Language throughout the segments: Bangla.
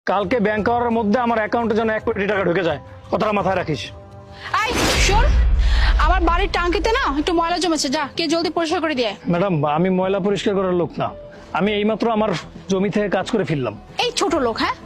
কালকে ব্যাংক আওয়ারের মধ্যে আমার অ্যাকাউন্টে যেন 1 কোটি টাকা ঢুকে যায়, কথাটা মাথায় রাখিস। এই শোন, আমার বাড়ির টাঙ্কিতে না একটু ময়লা জমেছে, যা কে জলদি পরিষ্কার করে দিয়ে। ম্যাডাম, আমি ময়লা পরিষ্কার করার লোক না, আমি এইমাত্র আমার জমি থেকে কাজ করে ফিরলাম। এই ছোট লোক, হ্যাঁ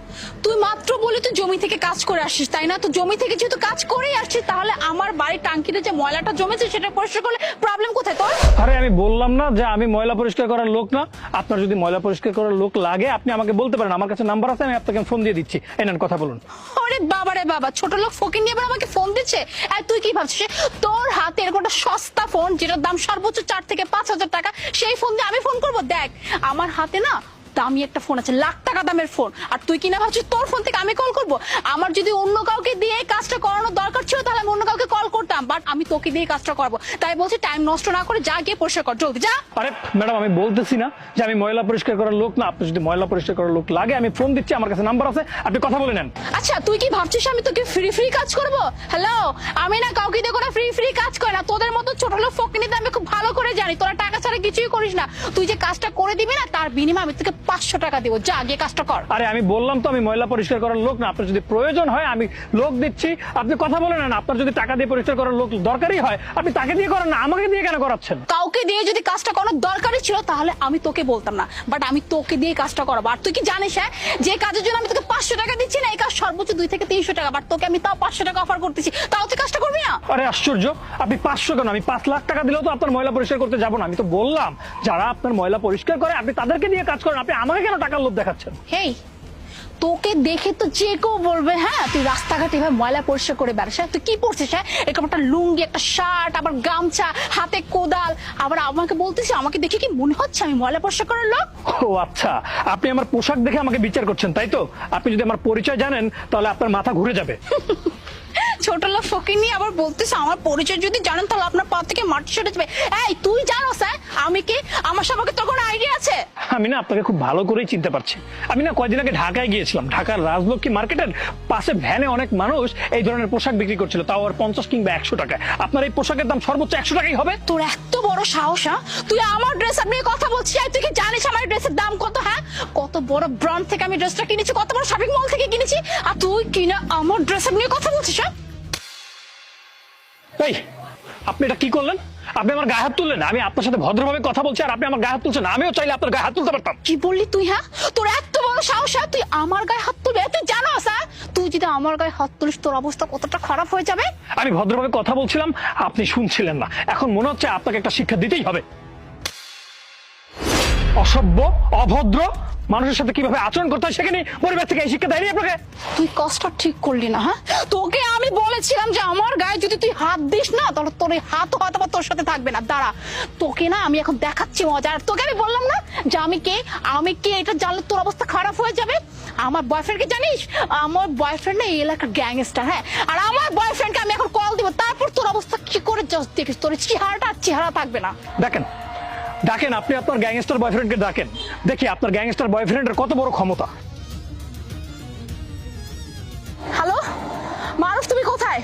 তুই মাত্র বলে তুই জমি থেকে কাজ করে আসছিস তাই না? তো জমি থেকে যেহেতু কাজ করেই আসছিস, তাহলে আমার বাড়ির টাঙ্কিতে যে ময়লাটা জমেছে সেটা পরিষ্কার করলে প্রবলেম কোথায় তোর? আরে আমি বললাম না যে আমি ময়লা পরিষ্কার করার লোক না। আপনার যদি ময়লা পরিষ্কার করার লোক লাগে আপনি আমাকে বলতে পারেন, আমার কাছে নাম্বার আছে, আমি আপনাকে ফোন দিয়ে দিচ্ছি। এই নেন, কথা বলুন। আরে বাবা রে বাবা, ছোট লোক ফকির নিয়ে আবার আমাকে ফোন দিচ্ছে। আর তুই কি ভাবছিস তোর হাতে এরকম একটা সস্তা ফোন যেটার দাম সর্বোচ্চ 4 থেকে 5 হাজার টাকা, সেই ফোন দিয়ে আমি ফোন করবো? দেখ আমার হাতে না দামি একটা ফোন আছে, লাখ টাকা দামের ফোন, আর তুই কিনা ভাবছিস তোর ফোন থেকে আমি কল করব? আমার যদি অন্য কাউকে দিয়ে কাজটা করানোর দরকার ছিল তাহলে আমি অন্য কাউকে কল করতাম, বাট আমি তোকে দিয়ে কাজটা করবো। তাই বলছি টাইম নষ্ট না করে যা গিয়ে পরিষ্কার কর, জলদি যা। আরে ম্যাডাম, আমি বলতেছি না যে আমি ময়লা পরিষ্কার করার লোক না। আপনি যদি ময়লা পরিষ্কার করার লোক লাগে আমি ফোন দিচ্ছি, আমার কাছে নাম্বার আছে, আপনি কথা বলে নেন। আচ্ছা তুই কি ভাবছিস আমি তোকে ফ্রি কাজ করব? হ্যালো, আমি না কাউকে দিয়ে কোনো ফ্রি কাজ করে না। তোদের মতো ছোট লোক ফকিনিতে আমি খুব ভালো করে জানি তোরা টাকা ছাড়া কিছুই করিস না। তুই যে কাজটা করে দিবি না তার বিনিময়ে আমি তোকে 500 টাকা দেবো, যা গিয়ে কাজটা কর। আরে আমি বললাম তো আমি ময়লা পরিষ্কার করার লোক না। আপনার যদি প্রয়োজন হয় আমি লোক দিচ্ছি, আপনি কথা বলে নেন। আপনার যদি টাকা দিয়ে পরিষ্কার করার লোক দরকারই হয় আপনি তাকে দিয়ে করেন না, আমাকে দিয়ে কেন করাচ্ছেন? কাউকে দিয়ে যদি কাজটা করার দরকারই ছিল তাহলে আমি তোকে বলতাম না, বাট আমি তোকে দিয়ে কাজটা করাবো। আর তুই কি জানিস হ্যাঁ, যে কাজের জন্য আমি তোকে 500 টাকা দিচ্ছি না, এই কাজ সর্বোচ্চ 2 থেকে 300 টাকা, বাট তোকে আমি তাও 500 টাকা অফার করতেছি, তাও তুই কাজটা করবি না? আরে আশ্চর্য, আপনি 500 কেন, আমি 5 লাখ টাকা দিলেও তো আপনার ময়লা পরিষ্কার করতে যাবো না। আমি তো বললাম যারা আপনার ময়লা পরিষ্কার করে আপনি তাদেরকে দিয়ে কাজ করেন, আপনি আমাকে কেন টাকার লোভ দেখাচ্ছেন? হেই, তোকে দেখে তো যে কেউ বলবে হ্যাঁ তুই রাস্তাঘাটে এভাবে ময়লা পরিষ্কার করে বেড়াস। হ্যাঁ তুই কি পরছিস? হ্যাঁ এরকম একটা লুঙ্গি, একটা শার্ট, আবার গামছা, হাতে কোদাল, আবার আমাকে বলতেছিস আমাকে দেখে কি মনে হচ্ছে আমি ময়লা পরিষ্কার করার লোক? ও আচ্ছা, আপনি আমার পোশাক দেখে আমাকে বিচার করছেন তাই তো? আপনি যদি আমার পরিচয় জানেন তাহলে আপনার মাথা ঘুরে যাবে। ছোট লোক ফকিনি আবার বলতেছে আমার পরিচয় যদি জানেন তাহলে আপনার পা থেকে মাটি সরে যাবে। এই তুই জানোস হ্যাঁ আমি কি? আমার সম্পর্কে তোর কোনো আইডিয়া আছে? আমি না আপনাকে খুব ভালো করেই চিনতে পারছি। আমি না কয়েকদিন আগে ঢাকায় গিয়েছিলাম। ঢাকার রাজলক্ষ্মী মার্কেটের পাশে ভ্যানে অনেক মানুষ এই ধরনের পোশাক বিক্রি করছিল, তাও আর 50 কিংবা 100 টাকায়। আপনার এই পোশাকের দাম সর্বোচ্চ 100 টাকাই হবে। তোর এত বড় সাহস হ্যাঁ, তুই আমার ড্রেস নিয়ে কথা বলছিস? তুই কি জানিস আমার ড্রেসের দাম কত? হ্যাঁ কত বড় ব্র্যান্ড থেকে আমি ড্রেসটা কিনেছি, কত বড় শপিং মল থেকে কিনেছি, আর তুই কিনা আমার ড্রেসের নিয়ে কথা বলছিস? হ্যাঁ এই আপনি এটা কি করলেন? আপনি আমার গায়ে হাত তুললেন। আমি আপনার সাথে ভদ্রভাবে কথা বলছি আর আপনি আমার গায়ে হাত তুলছেন। আমিও চাইলে আপনার গায়ে হাত তুলতে পারতাম। কি বললি তুই? হ্যাঁ তোর এত বড় সাহস হ্যাঁ, তুই আমার গায়ে হাত তুলবি? তুই জানোস হ্যাঁ তুই যদি আমার গায়ে হাত তুলিস তোর অবস্থা কতটা খারাপ হয়ে যাবে? আমি ভদ্রভাবে কথা বলছিলাম, আপনি শুনছিলেন না। এখন মনে হচ্ছে আপনাকে একটা শিক্ষা দিতেই হবে। অসভ্য, অভদ্র মানুষের সাথে কিভাবে আচরণ করতে হয় সেখানে পরিবার থেকে এই শিক্ষা দেয়নি আপনাকে? তুই কাজটা ঠিক করলি না। হ্যাঁ তোকে আমি বলেছিলাম যে আমার গায়ে যদি তুই হাত দিস না তাহলে তোর এই হাত হয়তো বা তোর সাথে থাকবে না। দাঁড়া, তোকে না আমি এখন দেখাচ্ছি মজা। আর তোকে আমি বললাম না যে আমি কে এটা জানলে তোর অবস্থা খারাপ হয়ে যাবে। আমার বয়ফ্রেন্ডকে জানিস? আমার বয়ফ্রেন্ড না এই এলাকার গ্যাংস্টার। হ্যাঁ আর আমার বয়ফ্রেন্ডকে আমি এখন কল দিব, তারপর তোর অবস্থা কি করে দেখিস, তোর চেহারা থাকবে না। দেখেন ডাকেন, আপনি আপনার গ্যাংস্টার বয়ফ্রেন্ডকে ডাকেন, দেখি আপনার গ্যাংস্টার বয়ফ্রেন্ডের কত বড় ক্ষমতা। হ্যালো মারুফ, তুমি কোথায়?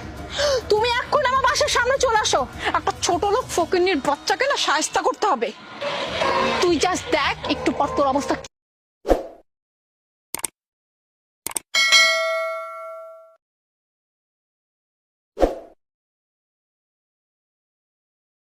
তুমি এখন আমার বাসার সামনে চলে আসো। একটা ছোট লোক ফকিন্নির বাচ্চাকে না শায়েস্তা করতে হবে। তুই জাস্ট দেখ একটু পর তোর অবস্থা